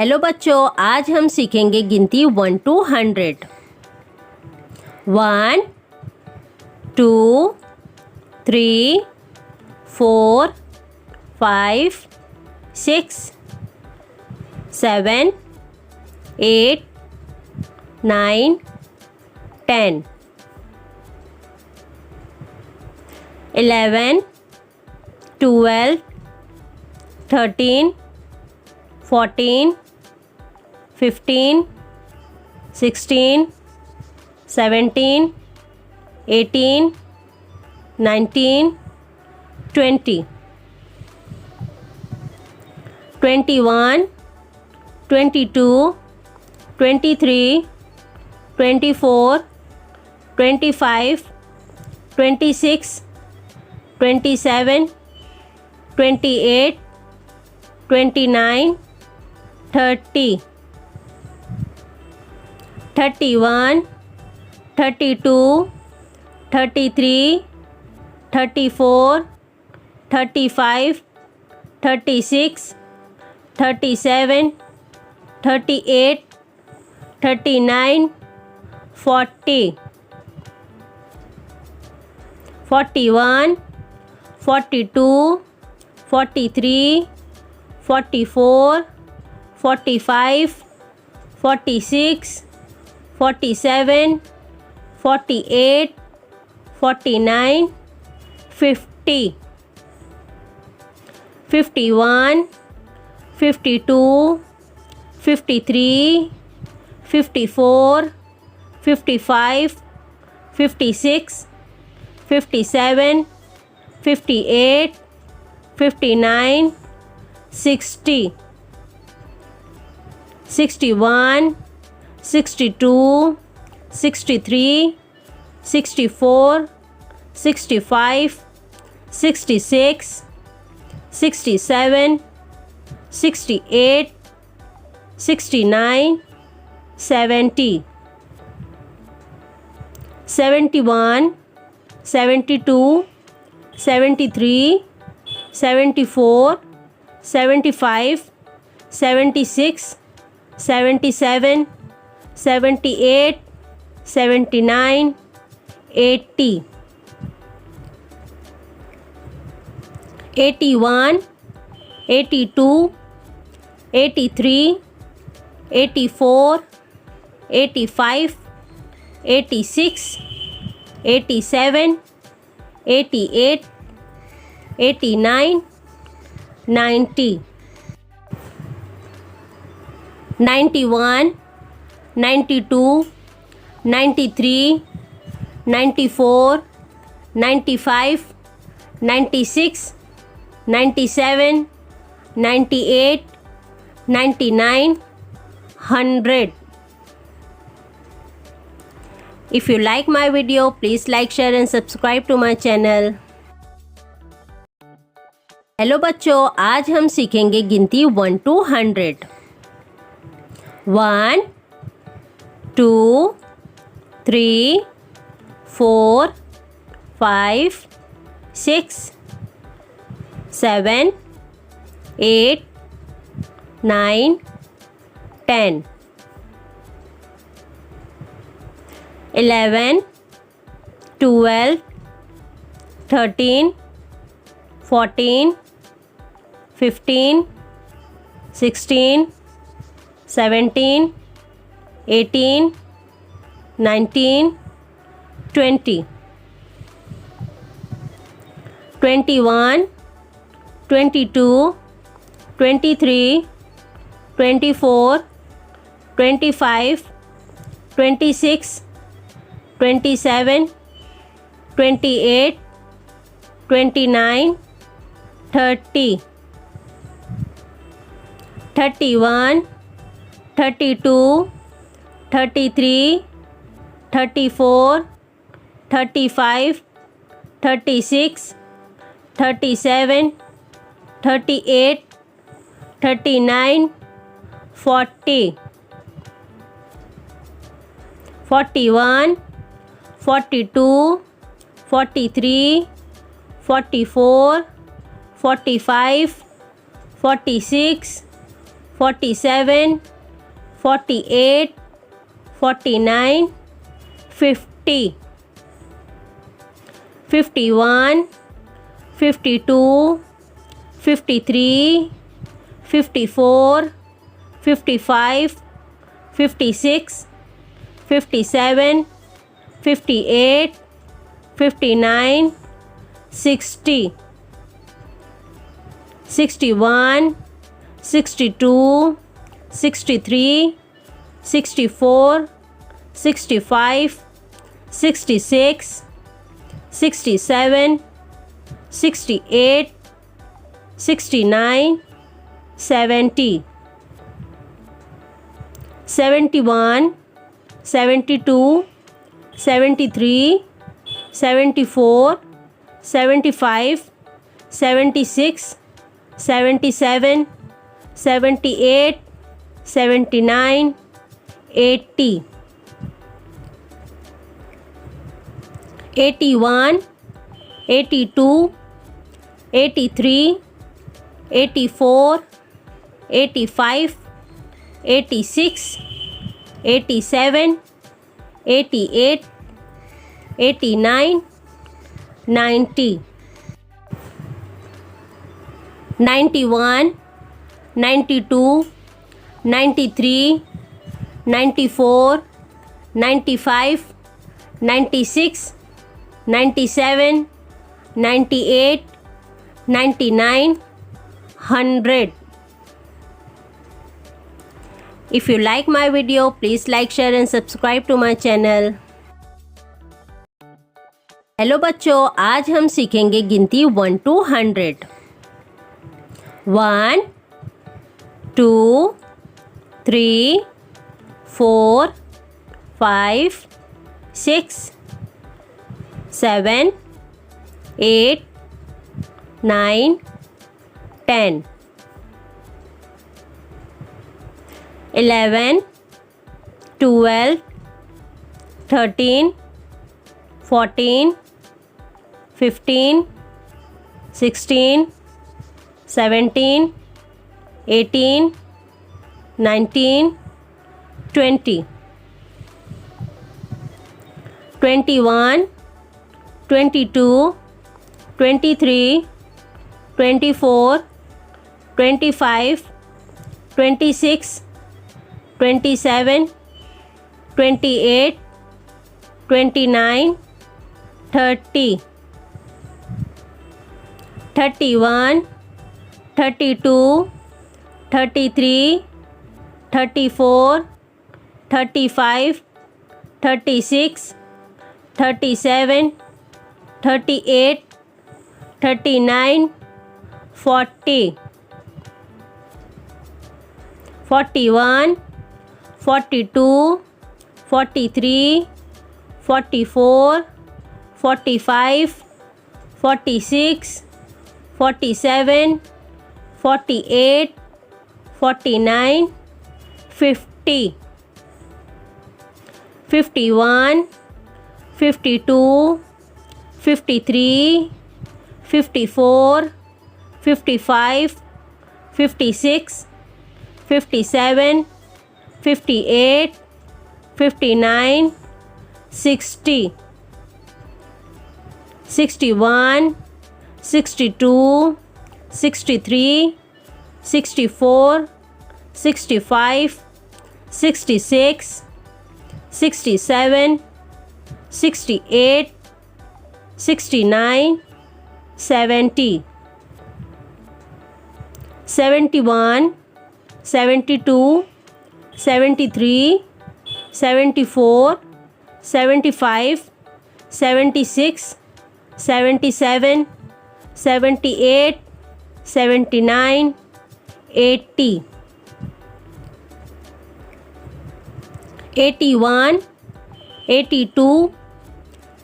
Hello बच्चों, आज हम सीखेंगे गिनती 1 to 100। 1 2 3 4 5 6 7 8 9 10 11 12 13 14 15 16 17 18 19 20 21 22 23 24 25 26 27 28 29 30 31 32 33 34 35 36 37 38 39 40 41 42 43 44 45 46 47 48 49 50 51 52 53 54 55 56 57 58 59 60 61 62 63 64 65 66 67 68 69 70 71 72 73 74 75 76 77 78 79 80 81 82 83 84 85 86 87 88 89 90 91 92 93 94 95 96 97 98 99 100। If you like my video, please like, share and subscribe to my channel। Hello बच्चों, आज हम सीखेंगे गिनती 1 to 100। 1 2 3 4 5 6 7 8 9 10 11 12 13 14 15 16 17 18 19 20 21 22 23 24 25 26 27 28 29 30 31 32 33 34 35 36 37 38 39 40 41 42 43 44 45 46 47, 48, 49, 50, 51, 52, 53, 54, 55, 56, 57, 58, 59, 60, 61, 62, 63, 64, 65, 66, 67, 68, 69, 70, 71, 72, 73, 74, 75, 76, 77, 78, 79, 80, 81, 82, 83, 84, 85, 86, 87, 88, 89, 90, 91, 92, 93, 94, 95, 96, 97, 98, 99, 100. If you like my video, please like, share and subscribe to my channel. Hello बच्चों, आज हम सीखेंगे गिनती 1 to 100. 1, 2, 3, 4, 5, 6, 7, 8, 9, 10, 11, 12, 13, 14, 15, 16, 17, 18, 19, 20, 21, 22, 23, 24, 25, 26, 27, 28, 29, 30, 31, 32, 33, 34, 35, 36, 37, 38, 39, 40, 41, 42, 43, 44, 45, 46, 47, 48, 49, 50, 51, 52, 53, 54, 55, 56, 57, 58, 59, 60, 61, 62, 63, 64, 65, 66, 67, 68, 69, 70, 71, 72, 73, 74, 75, 76, 77, 78, 79, 80, 81, 82,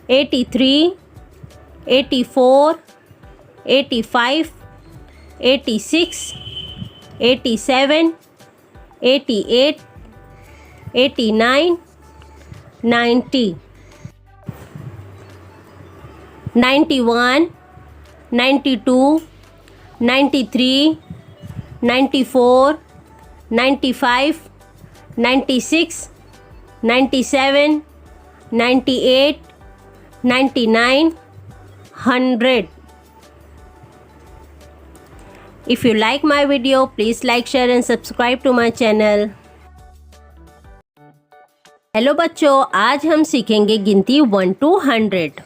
83, 84, 85, 86, 87, 88, 89, 90, 91, 92, 93, 94, 95, 96, 97, 98, 99, 100. If you like my video, please like, share and subscribe to my channel. Hello बच्चों, आज हम सीखेंगे गिनती 1 to 100.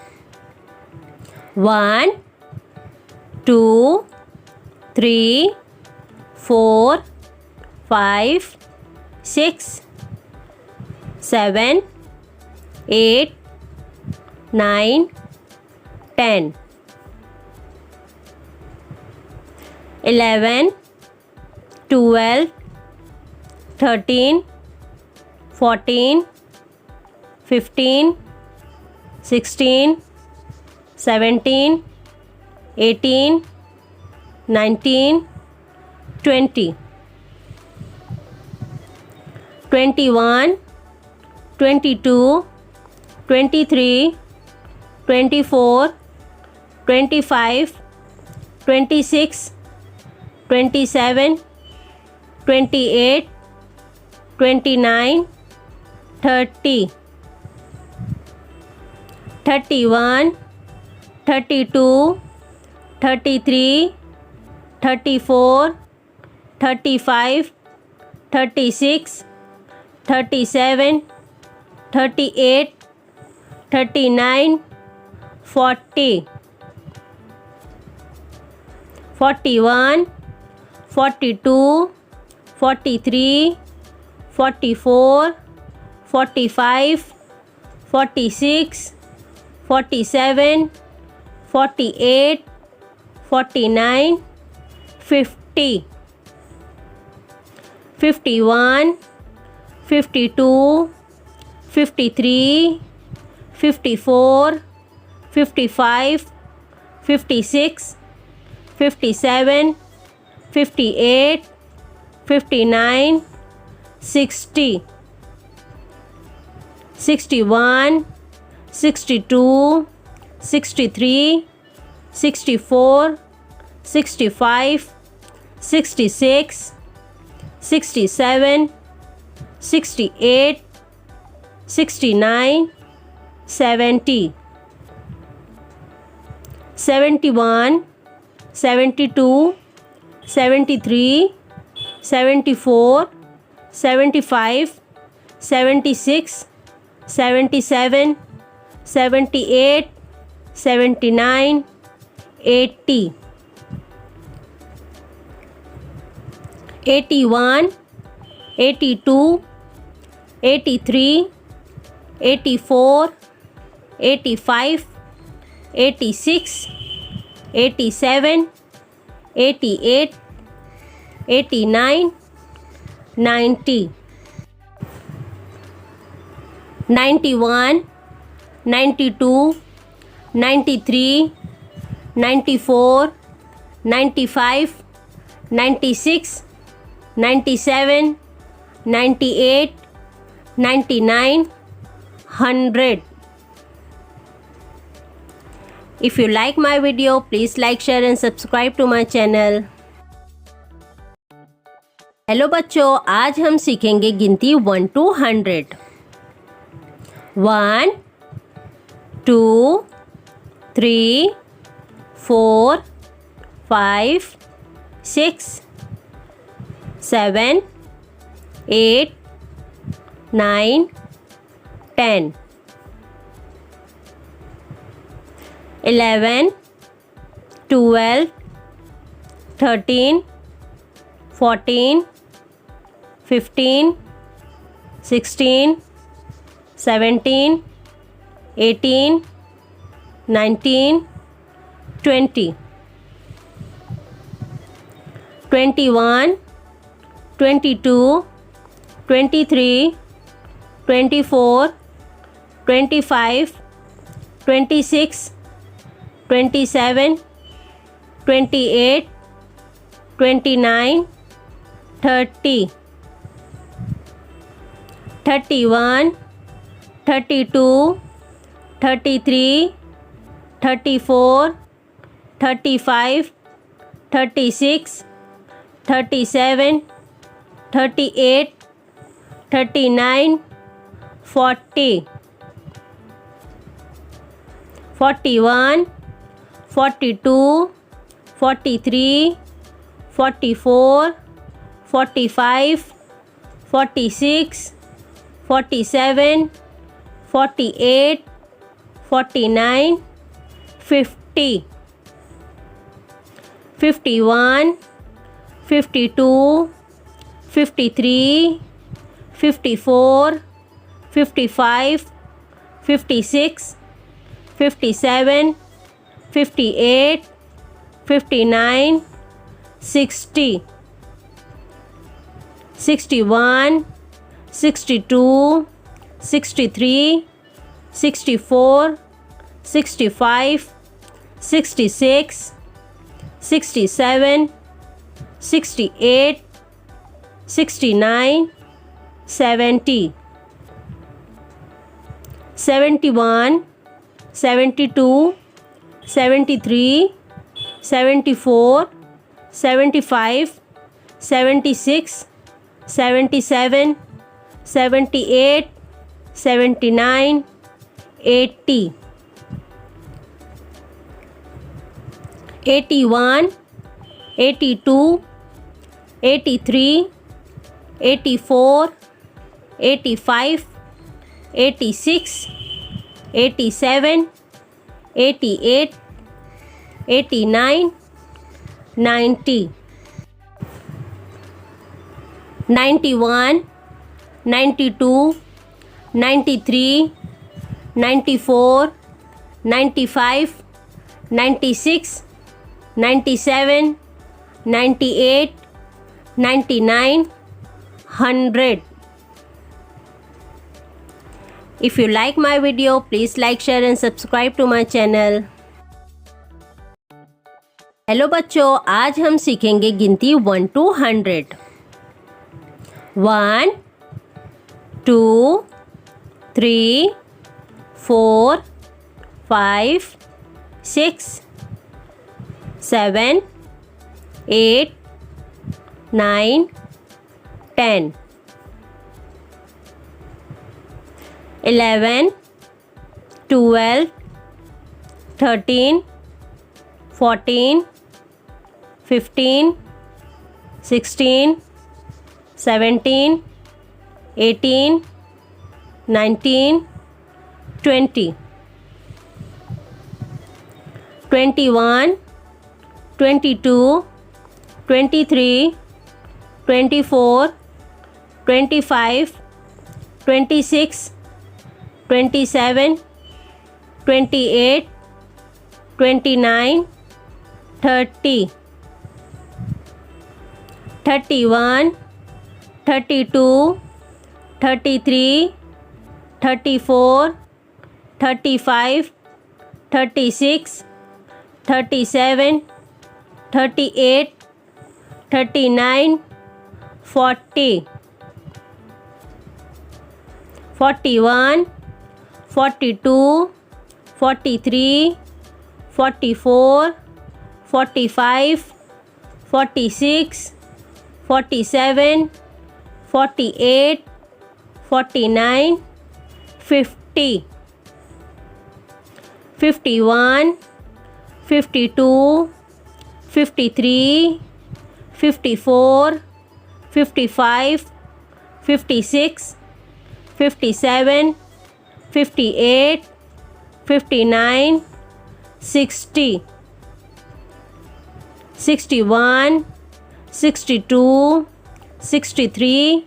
1, 2, 3, 4, 5, 6, 7, 8, 9, 10, 11, 12, 13, 14, 15, 16, 17, 18, 19, 20, 21, 22, 23, 24, 25, 26, 27, 28, 29, 30, 31, 32, 33, 34, 35, 36, 37, 38, 39, 40, 41, 42, 43, 44, 45, 46, 47, 48, 49, 50, 51, 52, 53, 54, 55, 56, 57, 58, 59, 60, 61, 62, 63, 64, 65, 66, 67, 68, 69, 70, 71, 72, 73, 74, 75, 76, 77, 78, 79, 80, 81, 82, 83, 84, 85, 86, 87, 88, 89, 90, 91, 92, 93, 94, 95, 96, 97, 98, 99, 100. If you like my video, please like, share and subscribe to my channel. Hello बच्चों, आज हम सीखेंगे गिनती 1 to 100. 1, 2, 3, 4, 5, 6, 7, 8, 9, 10, 11, 12, 13, 14, 15, 16, 17, 18, 19, 20, 21, 22, 23, 24, 25, 26, 27, 28, 29, 30, 31, 32, 33, 34, 35, 36, 37, 38, 39, 40, 41, 42, 43, 44, 45, 46, 47, 48, 49, 50, 51, 52, 53, 54, 55, 56, 57, 58, 59, 60, 61, 62, 63, 64, 65, 66, 67, 68, 69, 70, 71, 72, 73, 74, 75, 76, 77, 78, 79, 80, 81, 82, 83, 84, 85, 86, 87, 88, 89, 90, 91, 92, 93, 94, 95, 96, 97, 98, 99, 100. If you like my video, please like, share and subscribe to my channel. Hello बच्चों, आज हम सीखेंगे गिनती 1 to 100. 1, 2, 3, 4, 5, 6, 7, 8, 9, 10, 11, 12, 13, 14, 15, 16, 17, 18, 19, 20, 21, 22, 23, 24, 25, 26, 27, 28, 29, 30, 31, 32, 33, 34, 35, 36, 37, 38, 39, 40, 41, 42, 43, 44, 45, 46, 47, 48, 49, 50, 51, 52, 53, 54, 55, 56, 57, 58, 59, 60, 61, 62, 63,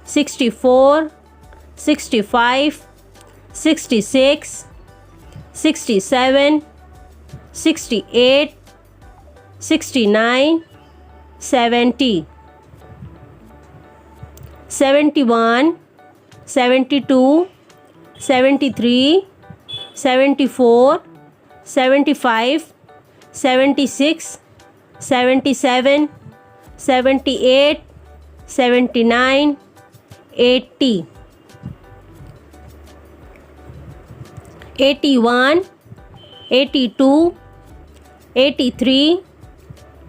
64, 65, 66, 67, 68, 69, 70, 71, 72, 73, 74, 75, 76, 77, 78, 79, 80, 81, 82, 83,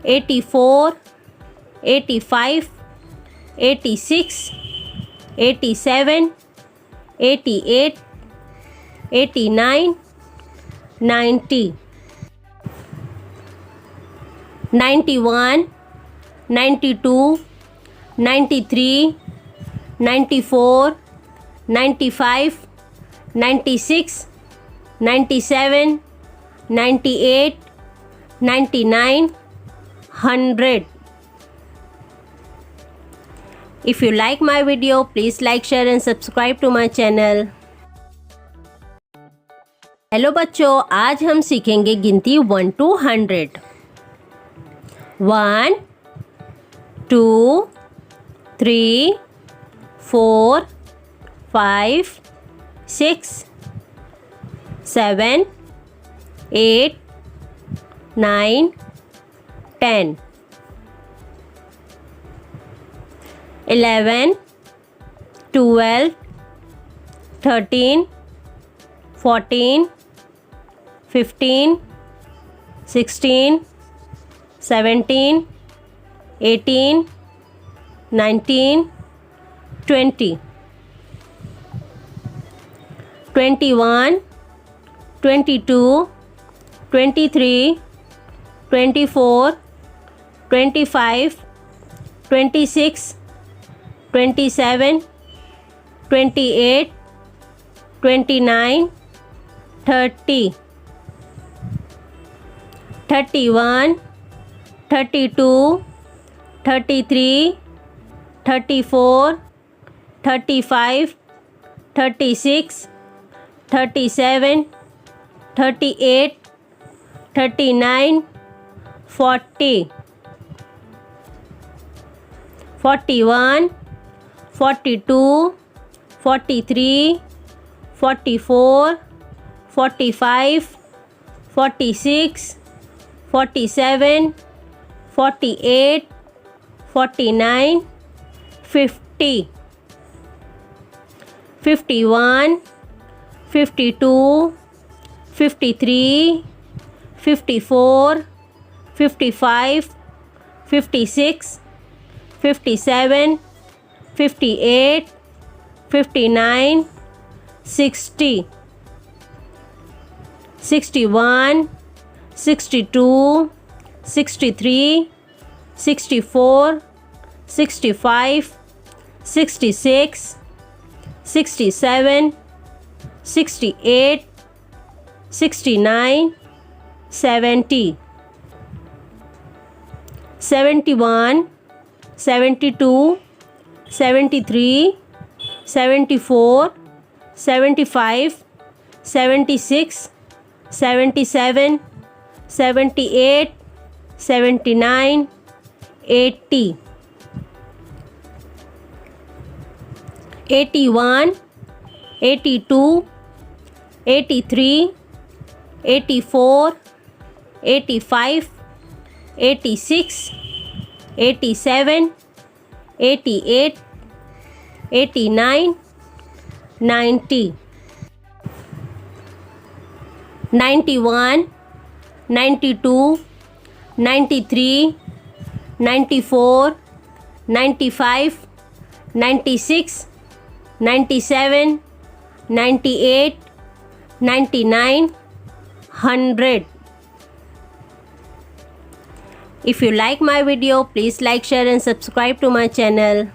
84, 85, 86, 87, 88, 89, 90, 91, 92, 93, 94, 95, 96, 97, 98, 99, 100. If you like my video, please like, share and subscribe to my channel. Hello बच्चों, आज हम सीखेंगे गिनती 1 to 100. 1, 2, 3, 4, 5, 6, 7, 8, 9, 10, 11, 12, 13, 14, 15, 16, 17, 18, 19, 20, 21, 22, 23, 24, 25, 26, 27, 28, 29, 30, 31, 32, 33, 34, 35, 36, 37, 38, 39, 40, 41, 42, 43, 44, 45, 46, 47, 48, 49, 50, 51, 52, 53, 54, 55, 56, 57, 58, 59, 60, 61, 62, 63, 64, 65, 66, 67, 68, 69, 70, 71, 72, 73, 74, 75, 76, 77, 78, 79, 80, 81, 82, 83, 84, 85, 86, 87, 88, 89, 90, 91, 92, 93, 94, 95, 96, 97, 98, 99, 100. If you like my video, please like, share and subscribe to my channel.